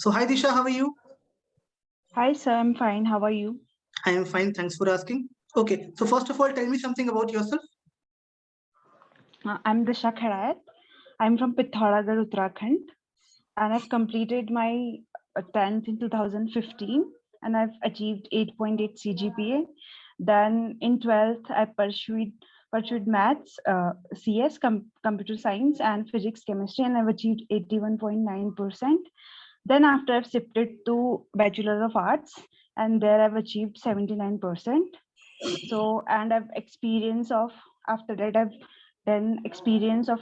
So hi Disha, how are you? Hi, sir. I'm fine. How are you? I am fine. Thanks for asking. Okay. So first of all, tell me something about yourself. I'm Disha Khadayat. I'm from Pithoragarh, Uttarakhand, and I've completed my 10th in 2015, and I've achieved 8.8 CGPA. Then in 12th, I pursued maths, CS, computer science, and physics, chemistry, and I've achieved 81.9%. Then after I've shifted to Bachelor of Arts, and there I've achieved 79%. So, and I've experience of, after that I've done experience of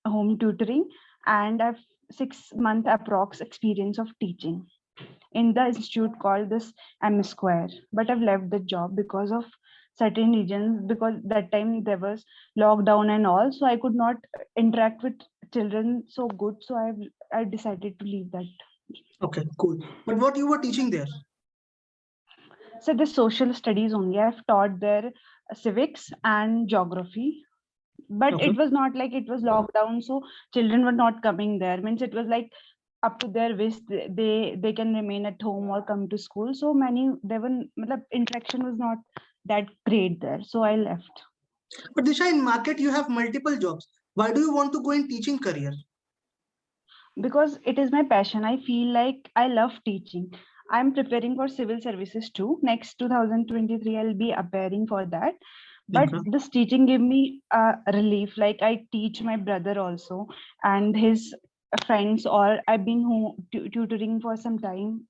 home tutoring, and I've 6 month approx experience of teaching in the institute called this 𝐻𝐸². But I've left the job because of certain reasons, because that time there was lockdown and all, so I could not interact with children so good, so I decided to leave that. Okay, cool. But what you were teaching there? So the social studies only. I've taught there civics and geography, but Okay. it was not like it was lockdown, so children were not coming there. Means it was like up to their wish, they can remain at home or come to school. So many, there were, interaction was not that great there, so I left. But Disha, in market you have multiple jobs. Why do you want to go in teaching career? Because it is my passion. I feel like I love teaching. I'm preparing for civil services too. Next 2023, I'll be appearing for that. But Okay. this teaching gave me a relief. Like I teach my brother also and his friends, or I've been tutoring for some time.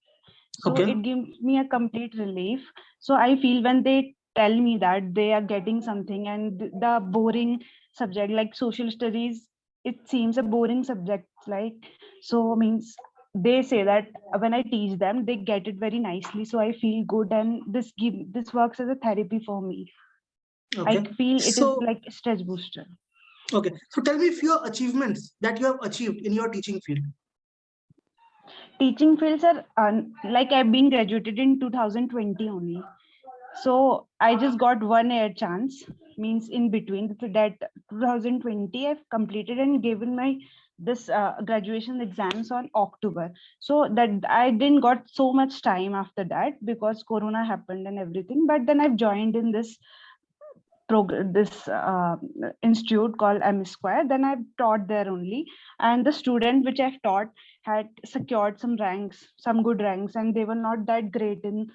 So Okay. it gives me a complete relief. So I feel when they tell me that they are getting something, and the boring subject like social studies, it seems a boring subject, like, so means they say that when I teach them, they get it very nicely. So I feel good, and this works as a therapy for me. Okay. I feel it is So like a stress booster. okay. So tell me a few achievements that you have achieved in your teaching field. Teaching fields are like I've been graduated in 2020 only. So I just got 1 year chance, means in between that 2020 I've completed and given my this graduation exams on October. So that I didn't got so much time after that because Corona happened and everything. But then I've joined in this institute called 𝐻𝐸². Then I've taught there only, and the student which I've taught had secured some ranks, some good ranks, and they were not that great in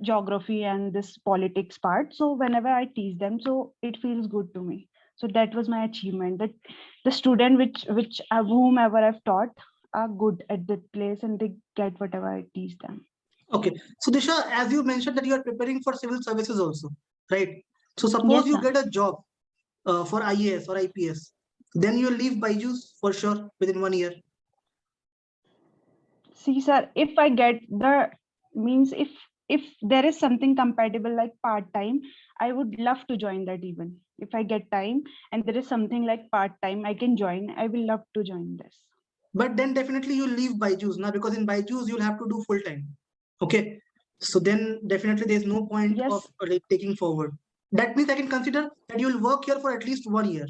geography and this politics part. So whenever I teach them, so it feels good to me. So that was my achievement, that the student which whomever I've taught are good at that place and they get whatever I teach them. Okay. So Disha, as you mentioned that you are preparing for civil services also, right? So suppose Yes, you sir. get a job for IAS or IPS, then you leave Byju's for sure within 1 year. See, sir, if I get the means, if there is something compatible like part-time, I would love to join that. Even if I get time and there is something like part-time I can join, I will love to join this. But then definitely you leave Byju's now, because in Byju's you'll have to do full time. Okay. So then definitely there's no point of Yes. like taking forward. That means I can consider that you'll work here for at least 1 year.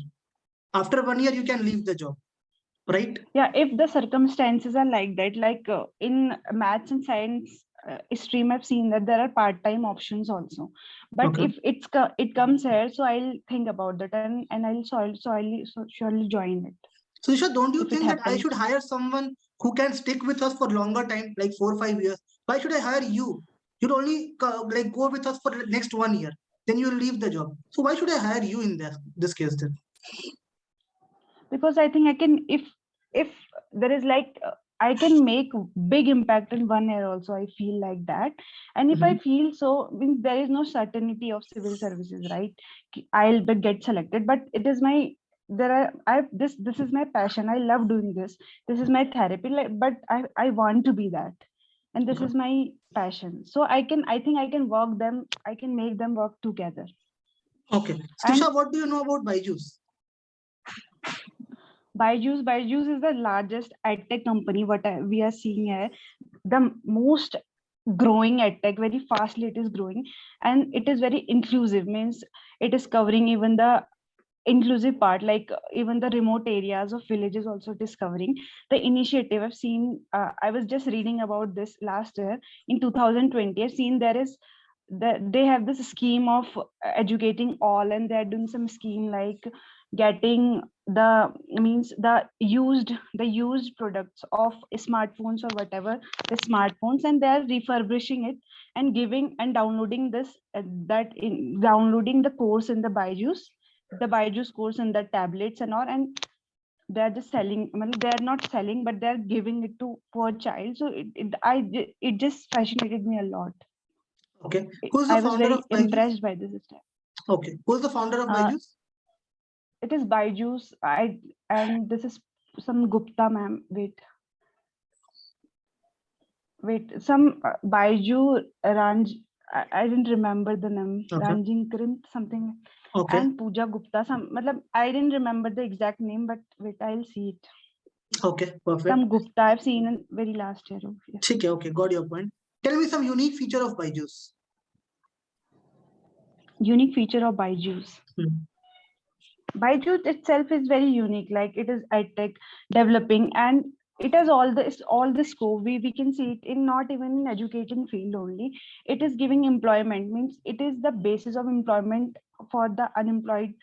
After 1 year, you can leave the job, right? Yeah, if the circumstances are like that, like in maths and science stream, I've seen that there are part-time options also. But Okay. if it comes here, so I'll think about that, and I'll surely join it So Isha, don't you if it think that I happens. should hire someone who can stick with us for longer time, like 4 or 5 years? Why should I hire you? You'd only like go with us for the next 1 year, then you'll leave the job. So why should I hire you in this case then? Because I think I can, if there is like I can make big impact in 1 year also. I feel like that, and if I Mhm. feel so, means there is no certainty of civil services, right? I'll get selected, but it is my there are I this is my passion. I love doing this. This is my therapy. Like, but I want to be that, and this Okay. is my passion. So I think I can work them. I can make them work together. Okay. And Stisha, what do you know about Byju's? Byju's is the largest edtech company. We are seeing here, the most growing edtech, very fastly it is growing, and it is very inclusive. Means it is covering even the inclusive part, like even the remote areas of villages also discovering the initiative. I've seen, I was just reading about this last year in 2020. I've seen there is that they have this scheme of educating all, and they're doing some scheme like getting the means the used products of smartphones or whatever, the smartphones, and they're refurbishing it and giving and downloading this downloading the course in the Byju's course in the tablets and all, and they're just selling. I mean, they're not selling, but they're giving it to poor child. So it just fascinated me a lot. Okay. Who's the I was founder very of Byjus? impressed by this step. Okay. Who's the founder of Byjus? It is Byju's. And this is some Gupta ma'am. Wait. Some Byju Ranj. I didn't remember the name. Okay. Ranjin Krim something. Okay. And Pooja Gupta. I didn't remember the exact name, but wait, I'll see it. Okay, perfect. Some Gupta I've seen in very last year. Okay, got your point. Tell me some unique feature of Byjus. Unique feature of Byju's. Byju's itself is very unique. Like it is edtech developing, and it has all the scope. We can see it in not even in education field only. It is giving employment, means it is the basis of employment for the unemployed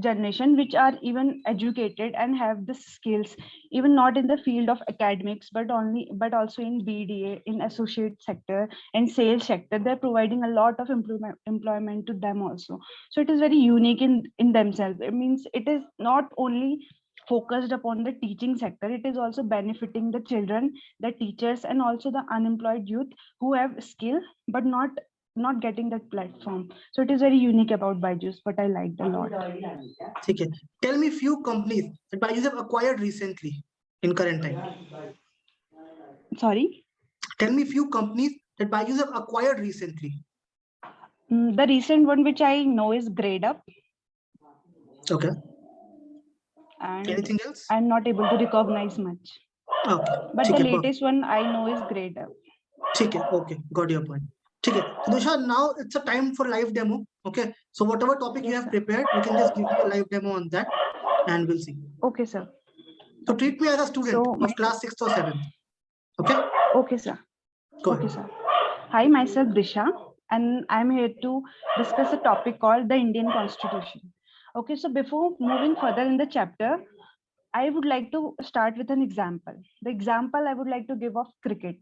generation, which are even educated and have the skills, even not in the field of academics, but also in BDA, in associate sector and sales sector. They're providing a lot of employment to them also. So it is very unique in themselves. It means it is not only focused upon the teaching sector, it is also benefiting the children, the teachers, and also the unemployed youth who have skill but not getting that platform. So it is very unique about Byju's, but I liked a lot. Okay. Tell me few companies that Byju's have acquired recently in current time. Sorry? Tell me few companies that Byju's have acquired recently. The recent one which I know is GradeUp. Okay. And anything else? I'm not able to recognize much. Okay. But the latest one I know is GradeUp. Okay, got your point. Okay, so Disha, now it's a time for live demo. Okay, so whatever topic you have prepared, you can just give me a live demo on that and we'll see. Okay, sir. So treat me as a student of class 6th or 7th. Okay? Okay, sir. Go okay, ahead. sir. Hi, myself Disha, and I'm here to discuss a topic called the Indian Constitution. Okay, so before moving further in the chapter, I would like to start with an example. The example I would like to give of cricket.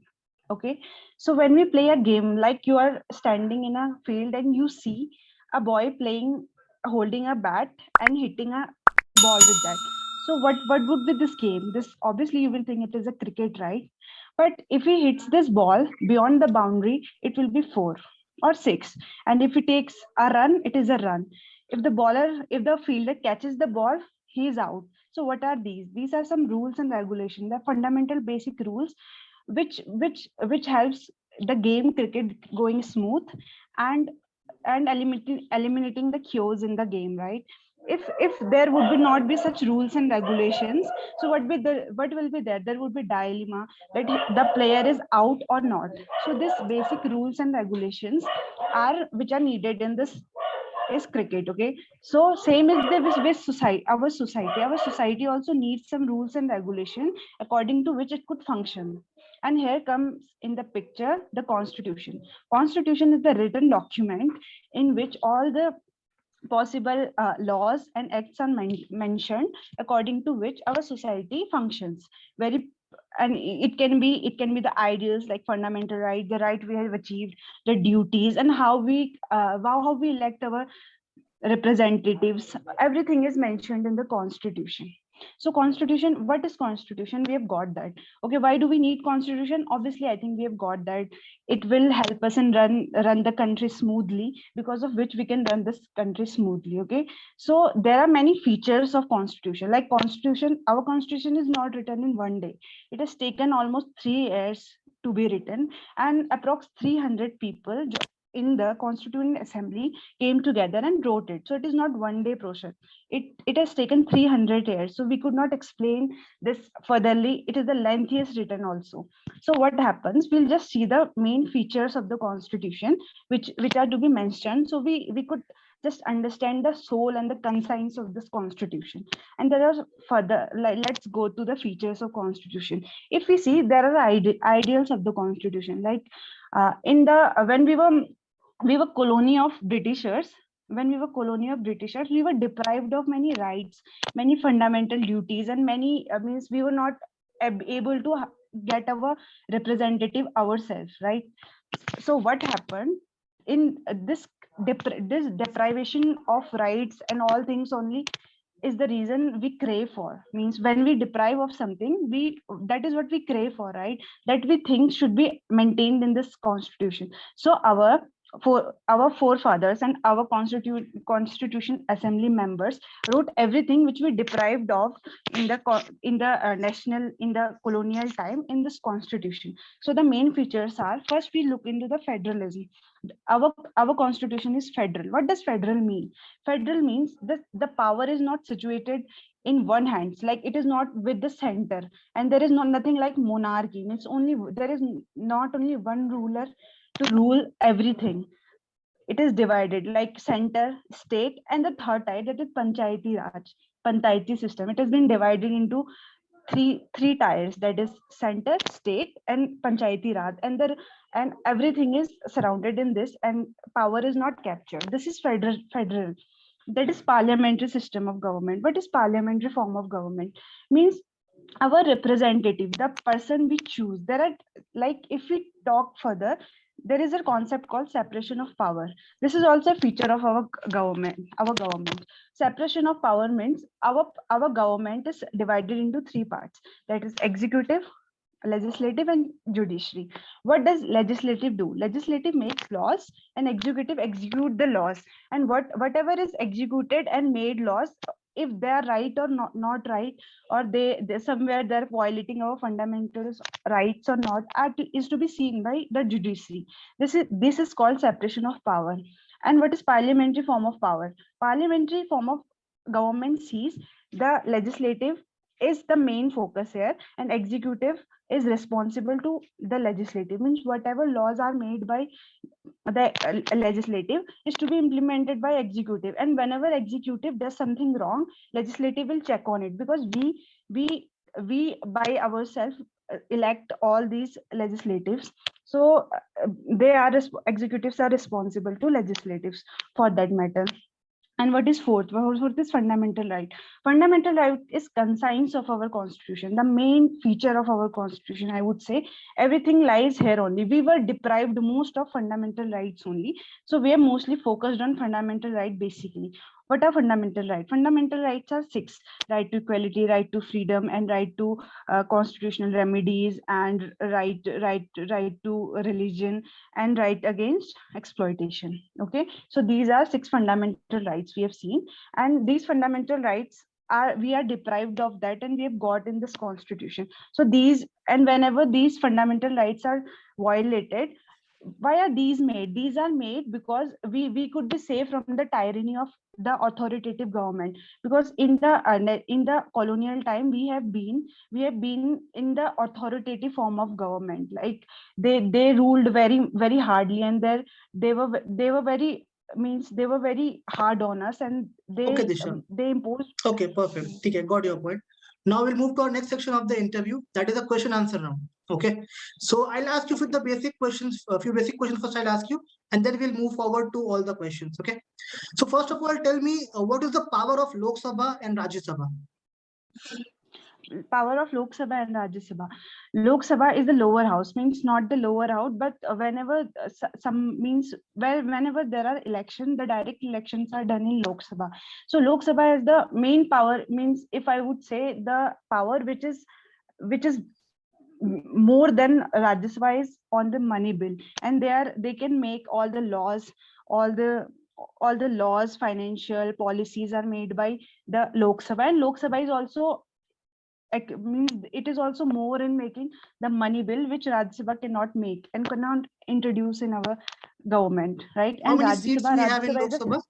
Okay, so when we play a game, like you are standing in a field and you see a boy holding a bat and hitting a ball with that. So what would be this game? This obviously you will think it is a cricket, right? But if he hits this ball beyond the boundary, it will be 4 or 6. And if he takes a run, it is a run. If the fielder catches the ball, he is out. So what are these? These are some rules and regulations, the fundamental basic rules which helps the game cricket going smooth and eliminating the chaos in the game, right? If there would not be such rules and regulations, so what will be there would be dilemma that the player is out or not. So this basic rules and regulations which are needed in this is cricket. Okay, so same is the with society. Our society also needs some rules and regulation according to which it could function. And here comes in the picture the Constitution. Constitution is the written document in which all the possible laws and acts are mentioned, according to which our society functions. And it can be the ideals like fundamental right, the right we have achieved, the duties, and how we elect our representatives. Everything is mentioned in the Constitution. So Constitution, what is Constitution? We have got that. Okay, why do we need Constitution? Obviously, I think we have got that it will help us and run the country smoothly, because of which we can run this country smoothly. Okay, so there are many features of Constitution. Like our Constitution is not written in one day. It has taken almost 3 years to be written, and approx 300 people in the Constituent Assembly came together and wrote it. So it is not one day process. It has taken 300 years. So we could not explain this furtherly. It is the lengthiest written also. So what happens? We'll just see the main features of the Constitution, which are to be mentioned. So we could just understand the soul and the conscience of this constitution. And there are further, like, let's go to the features of constitution. If we see, there are ideals of the constitution, like in the when we were colony of Britishers. When we were colony of Britishers, we were deprived of many rights, many fundamental duties, and many means we were not able to get our representative ourselves, right? So what happened in this this deprivation of rights and all things only is the reason we crave for. Means when we deprive of something, we that is what we crave for, right? That we think should be maintained in this constitution. So our forefathers and our constitution assembly members wrote everything which we deprived of in the national, in the colonial time, in this constitution. So the main features are, first we look into the federalism. Our constitution is federal. What does federal mean? Federal means the power is not situated in one hand, like it is not with the center, and there is nothing like monarchy. Means only there is not only one ruler to rule everything. It is divided like center, state, and the third type, that is panchayati raj, panchayati system. It has been divided into three tiers, that is center, state, and panchayati raj, and everything is surrounded in this, and power is not captured. This is federal. That is parliamentary system of government. What is parliamentary form of government? Means our representative, the person we choose. There are, like, if we talk further, there is a concept called separation of power. This is also a feature of our government. Separation of power means our government is divided into three parts, that is executive, legislative, and judiciary. What does legislative do? Legislative makes laws and executive execute the laws, and whatever is executed and made laws, if they are right or not right, or they somewhere they're violating our fundamental rights or not, is to be seen by the judiciary. This is called separation of power. And what is parliamentary form of power? Parliamentary form of government sees the legislative is the main focus here, and executive is responsible to the legislative. Means whatever laws are made by the legislative is to be implemented by executive, and whenever executive does something wrong, legislative will check on it, because we by ourselves elect all these legislatives. So they are executives are responsible to legislatives for that matter. And what is fourth? Fourth is fundamental right. Fundamental right is conscience of our constitution, the main feature of our constitution. I would say everything lies here only. We were deprived most of fundamental rights only. So we are mostly focused on fundamental right basically. What are fundamental rights? Fundamental rights are six: right to equality, right to freedom, and right to constitutional remedies, and right to religion, and right against exploitation. Okay, so these are six fundamental rights we have seen, and these fundamental rights we are deprived of that, and we have got in this constitution. So these, and whenever these fundamental rights are violated, why are these made? These are made because we could be safe from the tyranny of the authoritative government, because in the colonial time we have been in the authoritative form of government. Like they ruled very hardly, and they were very, means they were very hard on us, and Okay, Disha. they imposed. Okay, perfect. Okay, got your point. Now we'll move to our next section of the interview. That is a question answer round. Okay. So I'll ask you for the basic questions, a few basic questions first I'll ask you, and then we'll move forward to all the questions. Okay. So first of all, tell me what is the power of Lok Sabha and Rajya Sabha? Power of Lok Sabha and Rajya Sabha. Lok Sabha is the lower house, means not the lower house, but whenever whenever there are elections, the direct elections are done in Lok Sabha. So Lok Sabha is the main power, means if I would say the power which is more than Rajya Sabha is on the money bill, and they can make all the laws, all the laws, financial policies are made by the Lok Sabha, and Lok Sabha is also means it is also more in making the money bill, which Rajya Sabha cannot make and cannot introduce in our government, right? How And many Rajya seats Sabha, we have in Lok Sabha?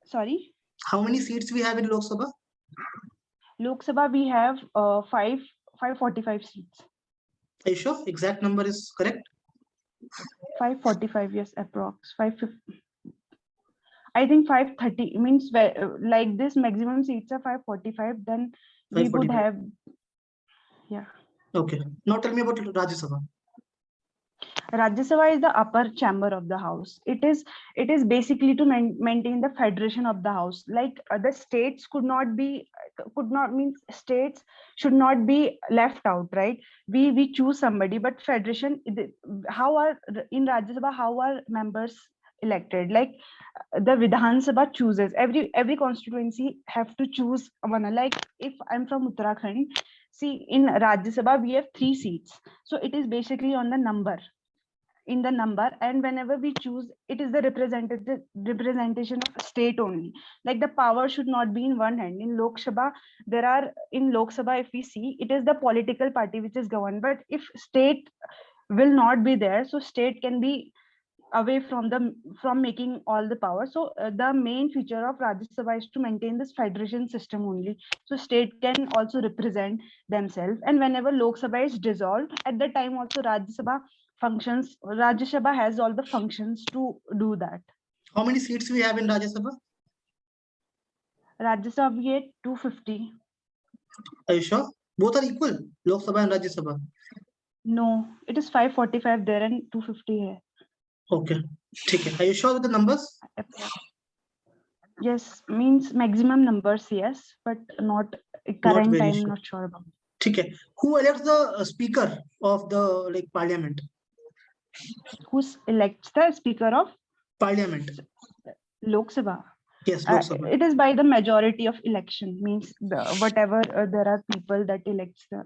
Sorry? How many seats we have in Lok Sabha? Lok Sabha we have 545 seats. Are you sure? Exact number is correct? 545, yes, approx. 550. I think 530 means like this maximum seats are 545. Then we would 545. have, yeah. Okay. Now tell me about Rajya Sabha. Rajya Sabha is the upper chamber of the house. It is basically to maintain the federation of the house. Like the states states should not be left out, right? We choose somebody, but federation, how are in Rajya Sabha, how are members elected? Like the Vidhan Sabha chooses, every constituency have to choose one. Like if I'm from Uttarakhand, see, in Rajya Sabha we have 3 seats, so it is basically on the number, and whenever we choose, it is the representation of state only. Like the power should not be in one hand. In Lok Sabha, if we see, it is the political party which is governed, but if state will not be there, so state can be away from making all the power. So the main feature of Rajya Sabha is to maintain this federation system only, so state can also represent themselves. And whenever Lok Sabha is dissolved, at the time also Rajya Sabha functions. Rajya Sabha has all the functions to do that. How many seats we have in Rajya Sabha? Rajya Sabha we had 250. Are you sure? Both are equal, Lok Sabha and Rajya Sabha. No, it is 545 there and 250 here. Okay. Okay. Are you sure with the numbers? Yes, means maximum numbers, yes, but not current time, sure. not sure about. Okay. Who elects the speaker of the parliament? Who elects the speaker of parliament? Lok Sabha. Yes, Lok Sabha. It is by the majority of election, means whatever there are people that elects the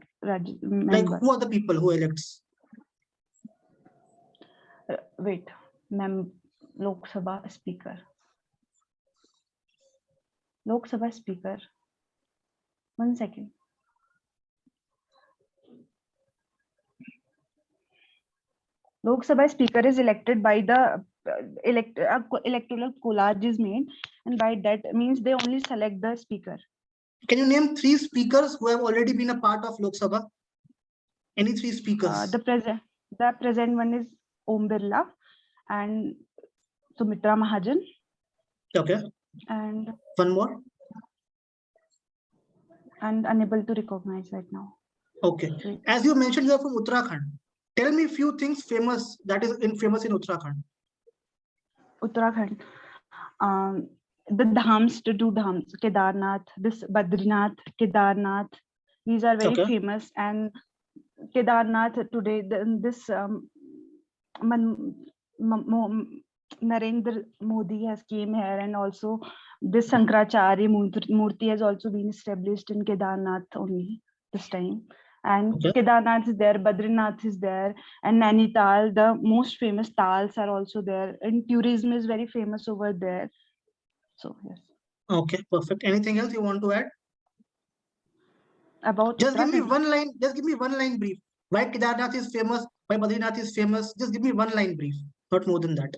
member. Like who are the people who elects? Wait, Lok Sabha speaker. Lok Sabha speaker. 1 second. Lok Sabha speaker is elected by the electoral collage is made, and by that means they only select the speaker. Can you name 3 speakers who have already been a part of Lok Sabha? Any 3 speakers? The present one is Om Birla and Sumitra Mahajan. Okay. And one more? And unable to recognize right now. Okay. As you mentioned, you are from Uttarakhand. Tell me a few things famous that is famous in Uttarakhand. Uttarakhand. The dhams, the 2 dhams, Kedarnath, this Badrinath, Kedarnath, these are very famous. And Kedarnath today, this Narendra Modi has came here, and also this Shankaracharya Murti has also been established in Kedarnath only this time. And Kedarnath is there, Badrinath is there, and Nainital, the most famous tals are also there, and tourism is very famous over there. So yes. Okay, perfect. Anything else you want to add? About just give me one line. Just give me one line brief. Why Kedarnath is famous? Why Badrinath is famous? Just give me one line brief. Not more than that.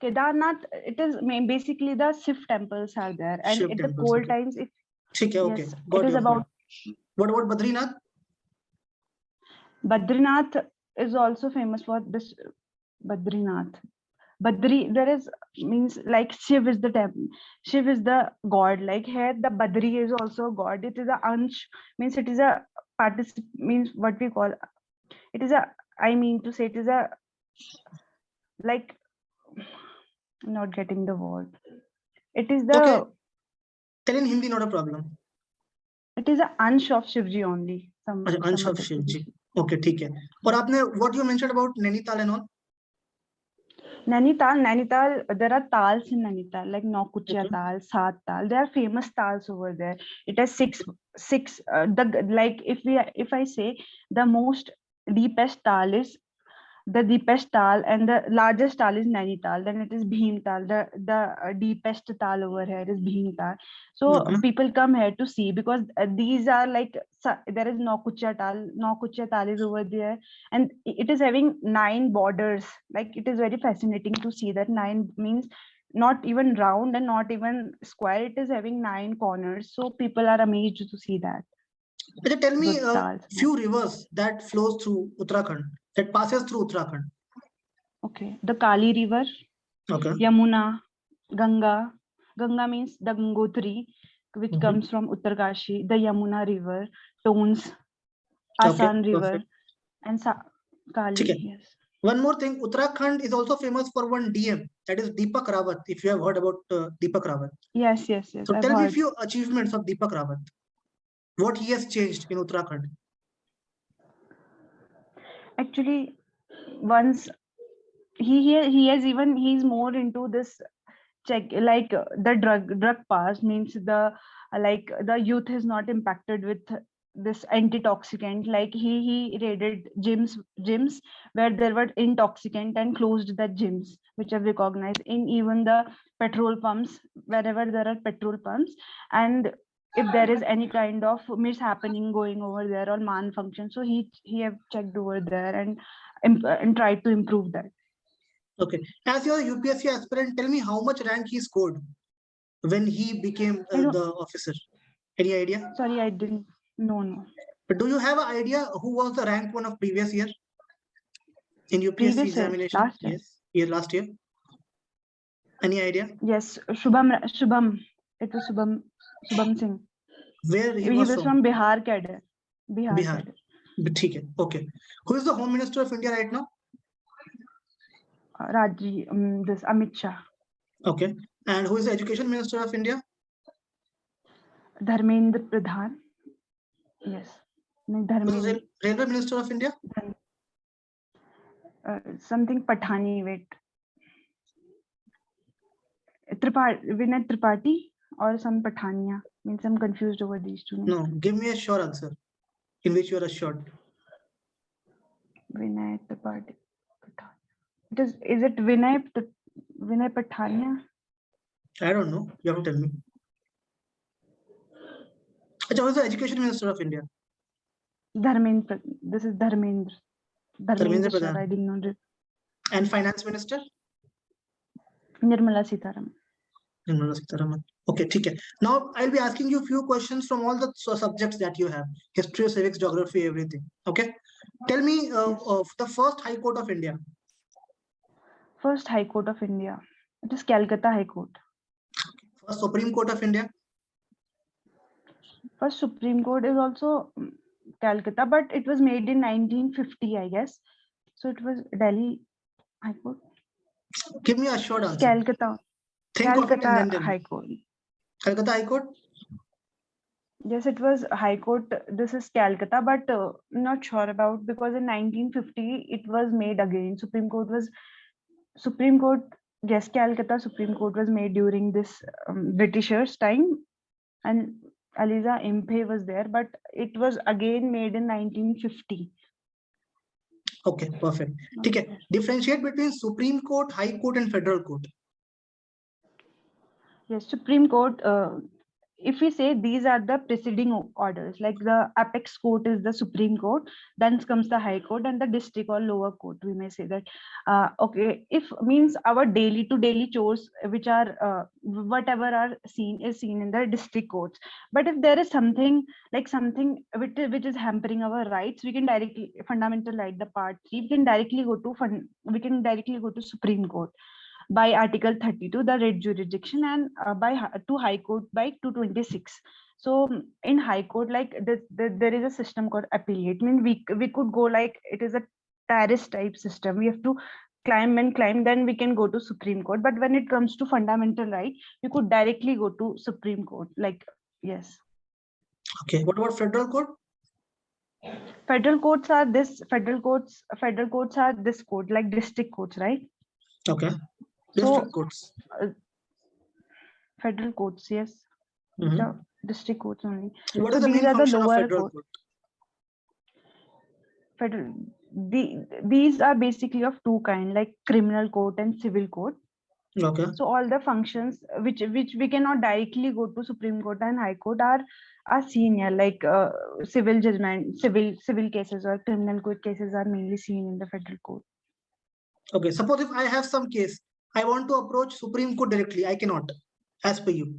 Kedarnath, it is basically the Shiv temples are there, and Shiv at temples, the cold times, it yes, it is about. What about Badrinath? Badrinath is also famous for this. Badrinath. Badri, there is means like Shiv is the temple. Shiv is the god. Like here, the Badri is also a god. It is a Ansh, means it is a means what we call. It is a. I mean to say, it is a like. I'm not getting the word. It is the. Okay. Tell in Hindi, not a problem. It is a Ansh of Shivji only. Ansh of Shivji. Okay, ठीक है. और आपने what you mentioned about Nainital and all? Nainital, there are tals in Nainital, like Naukuchia Tal, Saat Tal. There are famous tals over there. It has six. Like if I say the most deepest tal is the deepest tal, and the largest tal is Nainital. Then it is Bhim Tal. The deepest tal over here is Bhim Tal. So people come here to see, because these are like, there is Naukuchia Tal. Naukuchia Tal is over there, and it is having 9 borders. Like it is very fascinating to see that 9 means not even round and not even square. It is having 9 corners. So people are amazed to see that. Tell me a few rivers that flows through Uttarakhand, that passes through Uttarakhand. Okay, the Kali River, okay, Yamuna, Ganga. Ganga means the Gangotri, which Mhm. comes from Uttarkashi, the Yamuna River, Tons, Okay, Asan River, perfect. and Kali. Okay. Yes. One more thing, Uttarakhand is also famous for one DM, that is Deepak Rawat, if you have heard about Deepak Rawat. Yes. So I've tell me a heard. few achievements of Deepak Rawat. What he has changed in Uttarakhand. Actually, once he's more into this check, like the drug pass means the like the youth is not impacted with this antitoxicant. Like he raided gyms where there were intoxicant and closed the gyms which have recognized in even the petrol pumps, wherever there are petrol pumps, and if there is any kind of mishappening going over there or malfunction, so he have checked over there and tried to improve that. Okay. As your UPSC aspirant, tell me how much rank he scored when he became the officer. Any idea? Sorry, I didn't. No. But do you have an idea who was the rank one of previous year in UPSC Previous year, examination? last year. Yes, last year. Any idea? Yes, Shubham. It was Shubham Singh. Where He was was from Bihar cadre. Bihar. Cadre. ठीक है. Okay. Who is the Home Minister of India right now? This Amit Shah. Okay. And who is the Education Minister of India? Dharmendra Pradhan. Yes. Who is the Railway Minister of India? Something Pathani. Wait. Vinay Tripathi or some Pathania. Means I'm confused over these two names. No, give me a sure answer in which you are assured. Vinay Tripathi. Is it Vinay Pathania? I don't know. You have to tell me. Who is the Education Minister of India? Dharmendra. This is Dharmendra. Dharmendra Sir, Pradhan. I didn't know. And Finance Minister? Nirmala Sitharaman. Nirmala Sitharaman. Okay, okay. Now I'll be asking you a few questions from all the subjects that you have: history, civics, geography, everything. Okay. Tell me of the first High Court of India. First High Court of India. It is Calcutta High Court. First Supreme Court of India. First Supreme Court is also Calcutta, but it was made in 1950, I guess. So it was Delhi High Court. Give me a short answer. Calcutta. Think of it and then tell me. High Court. Calcutta High Court? Yes, it was High Court. This is Calcutta, but not sure about, because in 1950 it was made again. Supreme Court. Yes, Calcutta Supreme Court was made during this Britishers' time, and 𝐭𝐲𝐻𝐵 was there, but it was again made in 1950. Okay, perfect. Okay. Differentiate between Supreme Court, High Court, and Federal Court. Yes, Supreme Court. If we say these are the preceding orders, like the apex court is the Supreme Court, then comes the High Court and the district or lower court. We may say that. Okay, if means our daily to daily chores, which are whatever are seen is seen in the district courts. But if there is something which is hampering our rights, we can directly fundamental right, the part 3, we can directly go to Supreme Court by Article 32, the red jurisdiction, and to High Court by 226. So in High Court, like there is a system called appellate. I mean, we could go like, it is a terrace type system. We have to climb, then we can go to Supreme Court. But when it comes to fundamental right, you could directly go to Supreme Court. Like, yes. Okay. What about Federal Court? Federal courts are this. Federal courts are this court, like district courts, right? Okay. District courts. Federal courts, yes. The district courts only. What is the main function of Federal Court? These are basically of two kinds, like criminal court and civil court. Okay. So all the functions which we cannot directly go to Supreme Court and High Court are seen here, like civil judgment, civil cases or criminal court cases are mainly seen in the Federal Court. Okay. Suppose if I have some case, I want to approach Supreme Court directly. I cannot, as per you.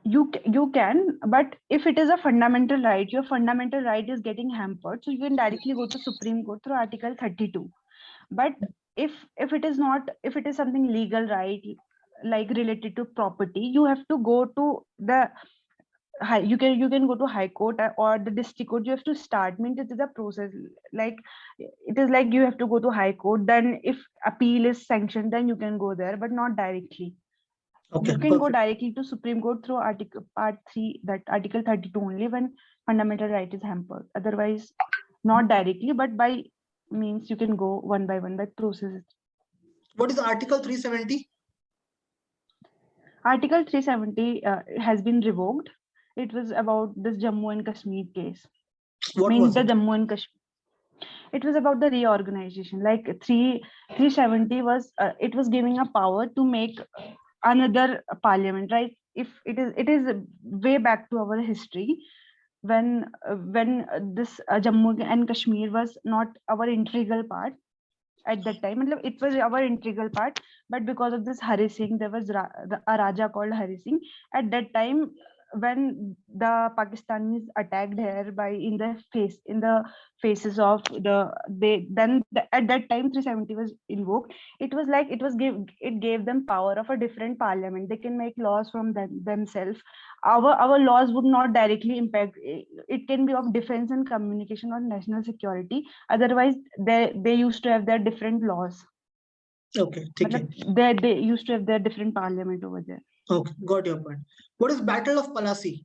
You can, but if it is a fundamental right, your fundamental right is getting hampered, so you can directly go to Supreme Court through Article 32. But if it is not, if it is something legal right, like related to property, you have to go to the you can go to high court or the district court. You have to start, means it is a process, like it is like you have to go to high court, then if appeal is sanctioned, then you can go there, but not directly. Okay, You can go perfect. directly to Supreme Court through article part 3, that article 32 only, when fundamental right is hampered. Otherwise, not directly, but by means you can go one by process. What is Article 370? Article 370 has been revoked. It was about this Jammu and Kashmir case. What Means was the it? Jammu and Kashmir. It was about the reorganization. Like 370 was it was giving a power to make another parliament, right? If it is way back to our history, when this Jammu and Kashmir was not our integral part at that time. It was our integral part, but because of this Hari Singh, there was a Raja called Hari Singh. At that time, when the Pakistanis attacked here by in the faces of at that time 370 was invoked. It was like it gave them power of a different parliament. They can make laws from themselves. Our laws would not directly impact. It can be of defense and communication or national security. Otherwise, they used to have their different laws. Okay, okay. They used to have their different parliament over there. Okay, got your point. What is Battle of Plassey?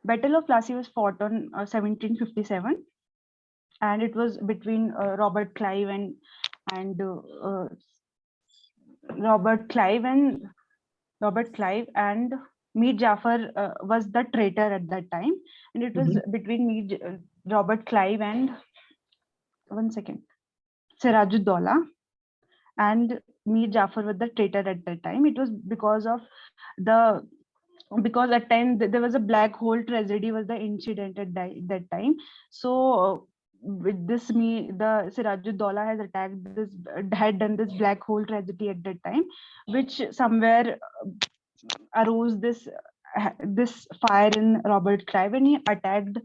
Battle of Plassey was fought on 1757, and it was between Robert Clive and Mir Jafar was the traitor at that time, and it was between Robert Clive and Sirajuddaulah, and Mir Jafar was the traitor at that time. It was because at time there was a black hole tragedy was the incident at that time. So with this, the Sirajuddaulah has had done this black hole tragedy at that time, which somewhere arose this fire in Robert Clive, and he attacked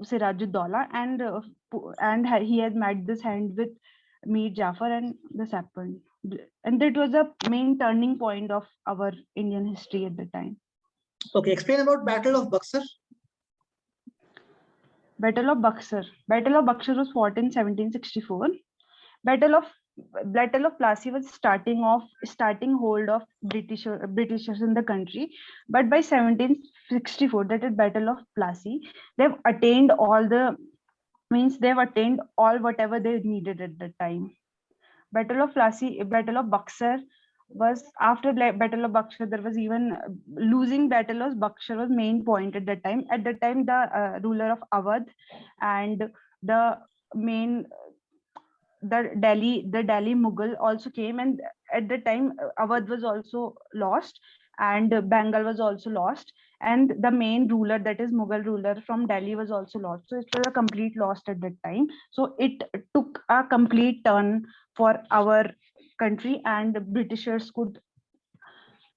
Sirajuddaulah, and he had made this hand with Mir Jafar, and this happened. And that was a main turning point of our Indian history at the time. Okay, explain about Battle of Buxar. Battle of Buxar was fought in 1764. Battle of Plassey was starting hold of Britishers in the country, but by 1764, that is Battle of Plassey, they've attained all whatever they needed at that time. Battle of Buxar was after Battle of Buxar. There was even losing Battle of Buxar was main point at that time. At that time, the ruler of Awadh and the Delhi Mughal also came, and at the time Awadh was also lost and Bengal was also lost, and the main ruler, that is Mughal ruler from Delhi, was also lost. So it was a complete loss at that time. So it took a complete turn for our country, and Britishers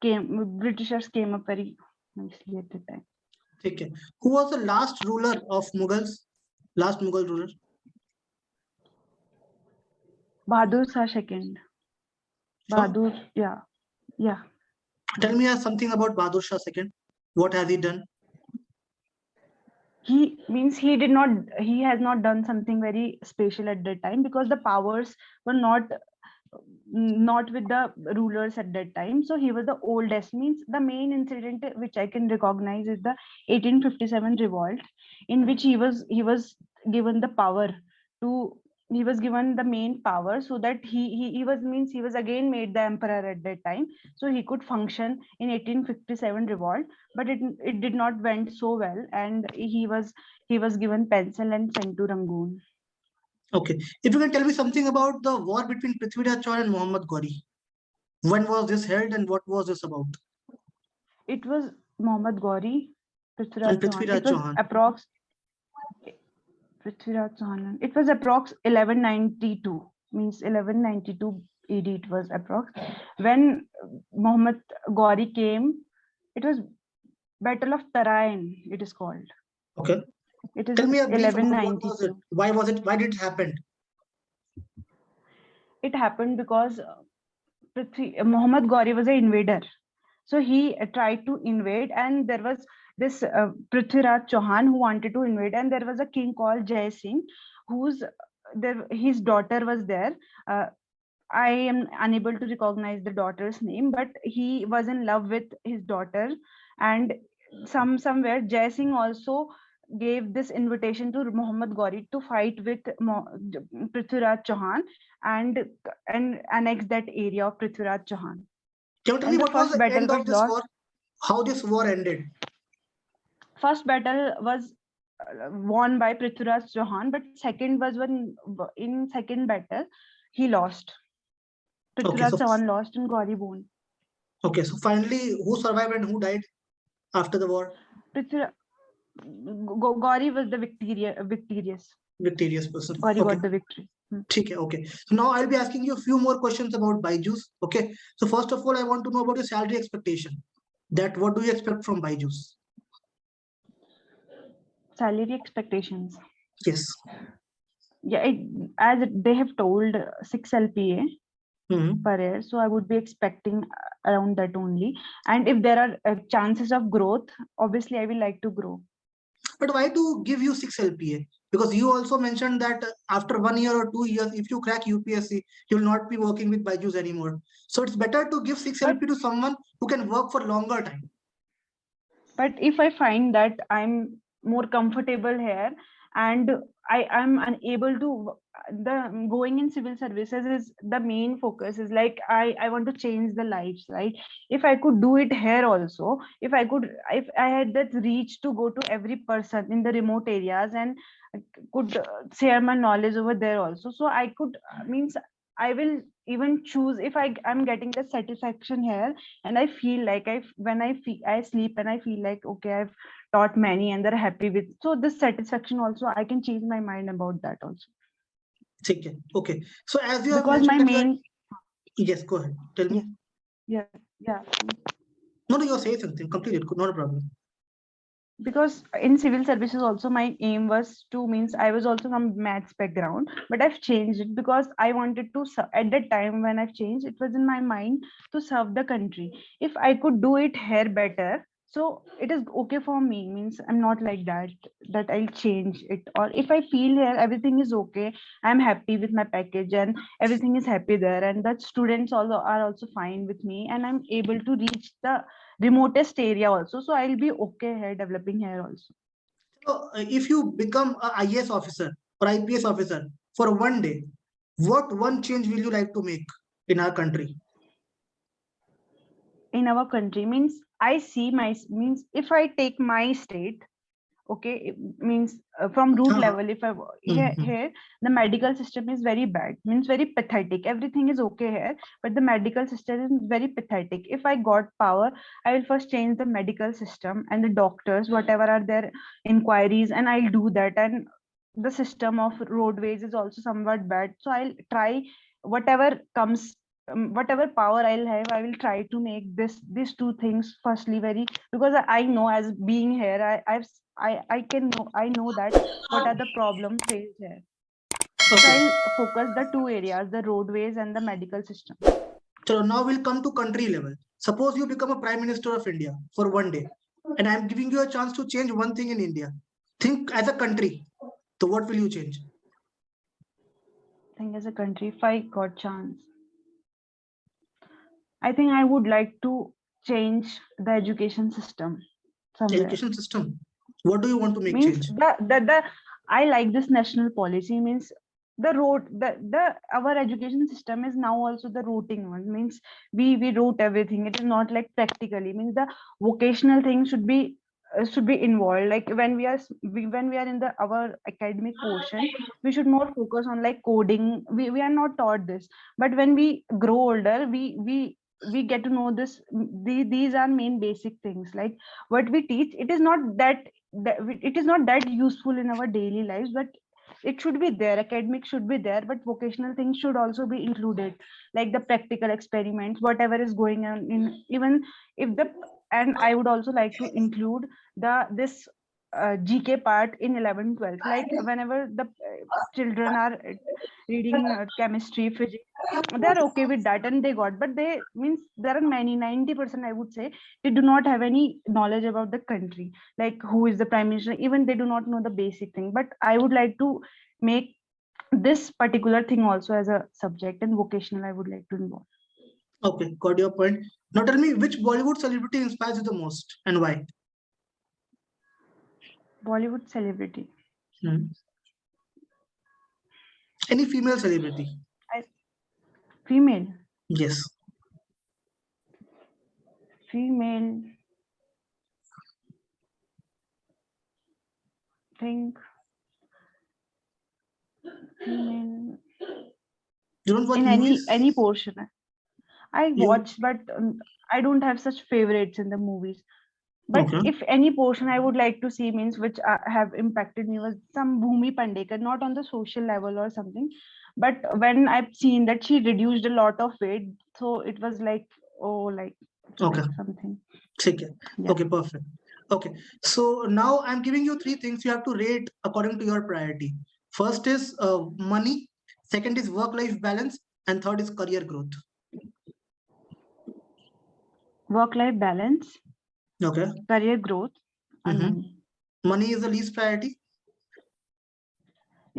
came up very nicely at the time. Okay. Who was the last ruler of Mughals? Last Mughal ruler? Bahadur Shah II. Bahadur, yeah. Tell me something about Bahadur Shah II. What has he done? He has not done something very special at that time, because the powers were not with the rulers at that time. So he was the oldest. Means the main incident which I can recognize is the 1857 revolt, in which he was given the power to he was given the main power, so that he was again made the emperor at that time, so he could function in 1857 revolt. But it did not went so well, and he was given pencil and sent to Rangoon. Okay, if you can tell me something about the war between Prithviraj Chauhan and Muhammad Ghori. When was this held and what was this about? It was Muhammad Ghori, Prithviraj Chauhan. It was approx 1192, means 1192 AD. It was approx when Muhammad Ghori came. It was Battle of Tarain, it is called. Okay. It is Tell me a brief about 1192. Why was it? Why did it happen? It happened because Muhammad Ghori was an invader. So he tried to invade, and there was this Prithviraj Chauhan who wanted to invade, and there was a king called Jai Singh, whose his daughter was there. I am unable to recognize the daughter's name, but he was in love with his daughter, and somewhere Jai Singh also gave this invitation to Muhammad Ghori to fight with Prithviraj Chauhan and annex that area of Prithviraj Chauhan. Can you tell me what was the end of this war? How this war ended? First battle was won by Prithviraj Chauhan, but second was when in second battle he lost. Prithviraj Chauhan lost and Ghori won. Okay, so finally, who survived and who died after the war? Ghori was the victorious person. Ghori got the victory. Okay. So now I'll be asking you a few more questions about Byju's. Okay. So first of all, I want to know about your salary expectation. That what do you expect from Byju's? Salary expectations. Yes. Yeah, as they have told 6 LPA per year, so I would be expecting around that only. And if there are chances of growth, obviously I will like to grow. But why to give you 6 LPA? Because you also mentioned that after 1 year or 2 years, if you crack UPSC, you will not be working with Byju's anymore. So it's better to give 6 LP to someone who can work for longer time. But if I find that I'm more comfortable here and I'm unable to, the going in civil services is the main focus, is like I want to change the lives, right? If I could do it here also, if I had that reach to go to every person in the remote areas and could share my knowledge over there also, so I could I will even choose if I'm getting the satisfaction here, and I feel like I sleep and I feel like, okay, I've taught many and they're happy with, so this satisfaction also I can change my mind about that also. Okay. So as you because my main yes, go ahead, tell me. Yeah. No, you're saying something completely, not a problem. Because in civil services also my aim was to I was also from maths background, but I've changed it because I wanted to, at that time when I've changed, it was in my mind to serve the country. If I could do it here better, so it is okay for me, I'm not like that I'll change it. Or if I feel here everything is okay, I'm happy with my package and everything is happy there, and that students are also fine with me, and I'm able to reach the remotest area also, so I'll be okay here developing here also. So if you become an IAS officer or IPS officer for one day, what one change will you like to make in our country? In our country I see if I take my state, okay, it from root level, if I here the medical system is very bad, very pathetic. Everything is okay here, but the medical system is very pathetic. If I got power, I will first change the medical system and the doctors, whatever are their inquiries, and I'll do that. And the system of roadways is also somewhat bad, so I'll try whatever comes, whatever power I'll have, I will try to make these two things firstly very, because I know, as being here, I know that what are the problems faced here. So I'll focus the two areas, the roadways and the medical system. So now we'll come to country level. Suppose you become a Prime Minister of India for one day, and I'm giving you a chance to change one thing in India. Think as a country. So what will you change? Think as a country, if I got chance, I think I would like to change the education system somewhere. Education system. What do you want to make change? I like this national policy, our education system is now also the routing one, we route everything. It is not like practically, the vocational thing should be involved. Like when we are in our academic portion, we should more focus on like coding. We are not taught this, but when we grow older, we get to know this. These are main basic things, like what we teach. It is not that useful in our daily lives, but it should be there. Academic should be there, but vocational things should also be included, like the practical experiments, whatever is going on in, even if the, and I would also like to include this GK part in 11th, 12th. Like whenever the children are reading chemistry, physics, they are okay with that and they got. But they means there are many 90% I would say they do not have any knowledge about the country, like who is the prime minister. Even they do not know the basic thing. But I would like to make this particular thing also as a subject, and vocational I would like to involve. Okay, got your point. Now tell me, which Bollywood celebrity inspires you the most and why? Bollywood celebrity. Any female celebrity? Female. Yes. Female. Think. Female. You don't watch In movies? any portion. I You- watch, but I don't have such favorites in the movies. But Okay. if any portion I would like to see means which have impacted me was some Bhumi Pandekar, not on the social level or something, but when I've seen that she reduced a lot of weight, so it was like, oh, like, Okay. like something. Okay. Yeah. Okay, perfect. Okay, so now I'm giving you 3 things you have to rate according to your priority. First is money, second is work-life balance, and third is career growth. Work-life balance, Okay. career growth, and Mhm. money. Money is the least priority.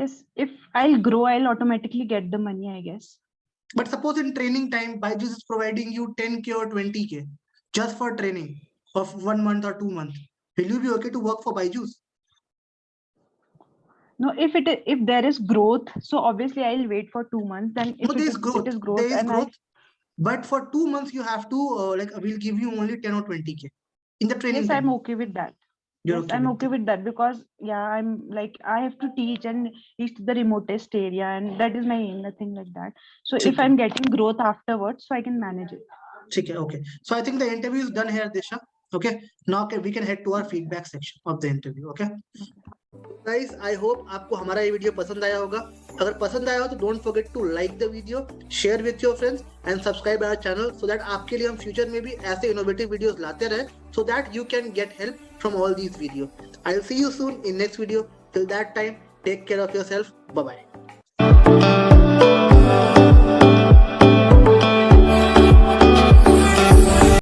Yes, if I'll grow, I'll automatically get the money, I guess. But suppose in training time, Byjus is providing you 10K or 20K just for training of 1 month or 2 months. Will you be okay to work for Byjus? No, if there is growth, so obviously I'll wait for 2 months. Then if No, there is it growth. is growth, There is and growth. But for 2 months, you have to we'll give you only 10 or 20K in the training yes, time. I'm okay with that. You're Yes, okay I'm with okay that. with that because yeah, I'm like I have to teach and reach to the remotest area, and that is my aim, nothing like that. So if Okay. I'm getting growth afterwards, so I can manage it. Okay. So I think the interview is done here, Disha. Okay. Now we can head to our feedback section of the interview. Okay. Guys, I hope आपको हमारा ये video पसंद आया होगा. अगर पसंद आया हो तो don't forget to like the video, share with your friends and subscribe our channel so that आपके लिए हम फ्यूचर में भी ऐसे innovative videos लाते रहे so that you can get help from all these videos. I'll see you soon in next video. Till that time, take care of yourself. Bye bye.